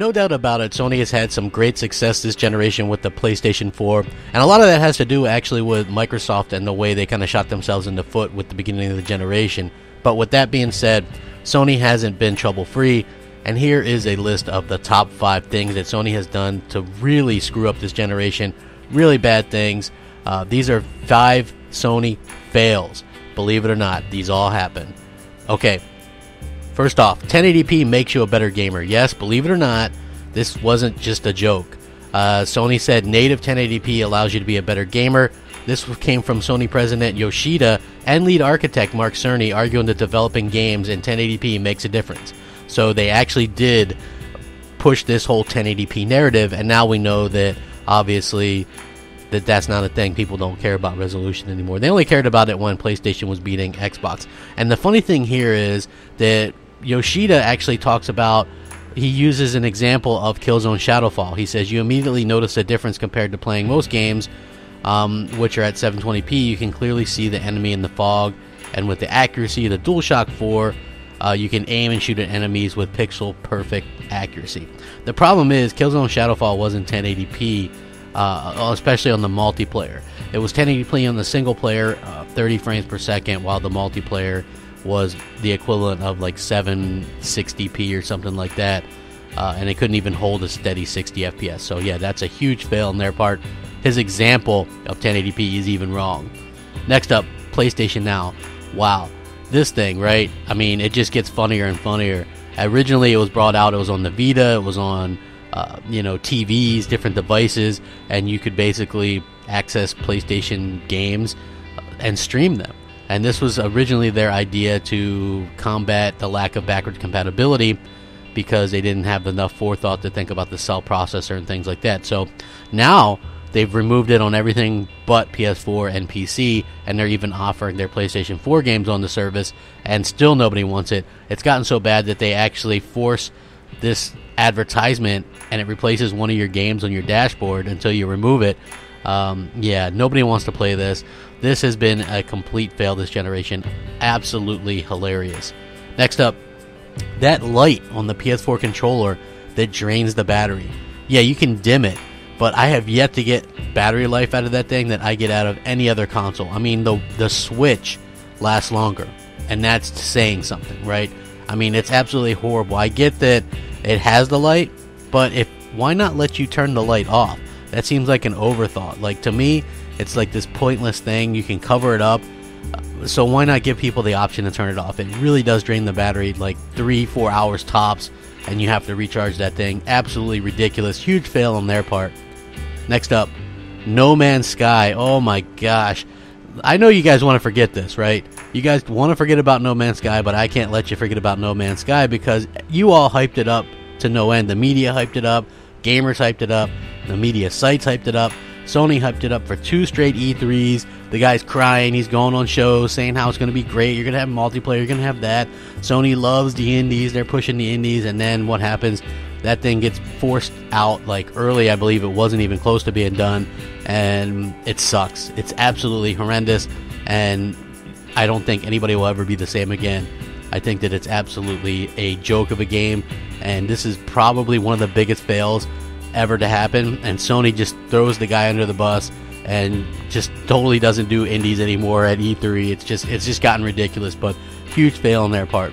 No doubt about it, Sony has had some great success this generation with the PlayStation 4, and a lot of that has to do actually with Microsoft and the way they kind of shot themselves in the foot with the beginning of the generation. But with that being said, Sony hasn't been trouble-free, and here is a list of the top 5 things that Sony has done to really screw up this generation. Really bad things. These are 5 Sony fails. Believe it or not, these all happen. Okay. First off, 1080p makes you a better gamer. Yes, believe it or not, this wasn't just a joke. Sony said native 1080p allows you to be a better gamer. This came from Sony President Yoshida and lead architect Mark Cerny, arguing that developing games in 1080p makes a difference. So they actually did push this whole 1080p narrative, and now we know that obviously that's not a thing. People don't care about resolution anymore. They only cared about it when PlayStation was beating Xbox. And the funny thing here is that Yoshida actually talks about, he uses an example of Killzone Shadowfall. He says, you immediately notice a difference compared to playing most games, which are at 720p. You can clearly see the enemy in the fog, and with the accuracy of the DualShock 4, you can aim and shoot at enemies with pixel perfect accuracy. The problem is Killzone Shadowfall wasn't 1080p, especially on the multiplayer. It was 1080p on the single player, 30 frames per second, while the multiplayer was the equivalent of like 760p or something like that, and it couldn't even hold a steady 60 FPS. So yeah, that's a huge fail on their part. His example of 1080p is even wrong. Next up, PlayStation Now. Wow, this thing, right? I mean, it just gets funnier and funnier. Originally, it was brought out, it was on the Vita, it was on TVs, different devices, and you could basically access PlayStation games and stream them. And this was originally their idea to combat the lack of backward compatibility, because they didn't have enough forethought to think about the cell processor and things like that. So now they've removed it on everything but PS4 and PC, and they're even offering their PlayStation 4 games on the service, and still nobody wants it. It's gotten so bad that they actually force this advertisement, and it replaces one of your games on your dashboard until you remove it. Yeah, nobody wants to play this. This has been a complete fail this generation. Absolutely hilarious. Next up, that light on the PS4 controller that drains the battery. Yeah, you can dim it, but I have yet to get battery life out of that thing that I get out of any other console. I mean, the Switch lasts longer, and that's saying something, right? I mean, it's absolutely horrible. I get that it has the light, but why not let you turn the light off? That seems like an overthought. Like, to me, it's like this pointless thing. You can cover it up, so why not give people the option to turn it off? It really does drain the battery like 3-4 hours tops, and you have to recharge that thing. Absolutely ridiculous. Huge fail on their part. Next up, No Man's Sky. Oh my gosh. I know you guys want to forget this, right? You guys want to forget about No Man's Sky, but I can't let you forget about No Man's Sky, because you all hyped it up to no end. The media hyped it up. Gamers hyped it up. The media sites hyped it up. Sony hyped it up for 2 straight E3s. The guy's crying. He's going on shows saying how it's going to be great. You're going to have multiplayer. You're going to have that. Sony loves the indies. They're pushing the indies. And then what happens? That thing gets forced out like early. I believe it wasn't even close to being done. And it sucks. It's absolutely horrendous. And I don't think anybody will ever be the same again. I think that it's absolutely a joke of a game. And this is probably one of the biggest fails ever to happen, and Sony just throws the guy under the bus and just totally doesn't do indies anymore at E3. It's just gotten ridiculous, but huge fail on their part.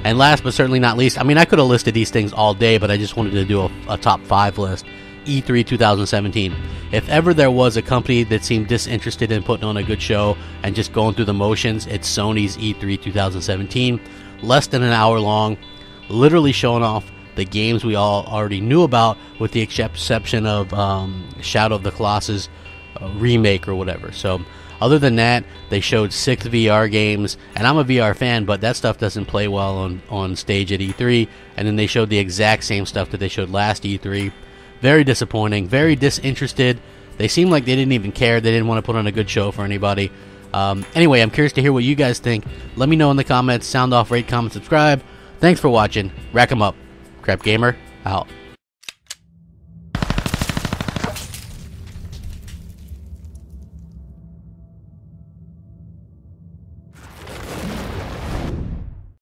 And last but certainly not least, I mean, I could have listed these things all day, but I just wanted to do a top 5 list. E3 2017. If ever there was a company that seemed disinterested in putting on a good show and just going through the motions, it's Sony's E3 2017. Less than an hour long, literally showing off the games we all already knew about, with the exception of Shadow of the Colossus remake or whatever. So other than that, they showed 6 VR games, and I'm a VR fan, but that stuff doesn't play well on stage at E3. And then they showed the exact same stuff that they showed last E3. Very disappointing, very disinterested. They seemed like they didn't even care. They didn't want to put on a good show for anybody. Anyway, I'm curious to hear what you guys think. Let me know in the comments. Sound off, rate, comment, subscribe. Thanks for watching. Rack 'em up. Crapgamer out.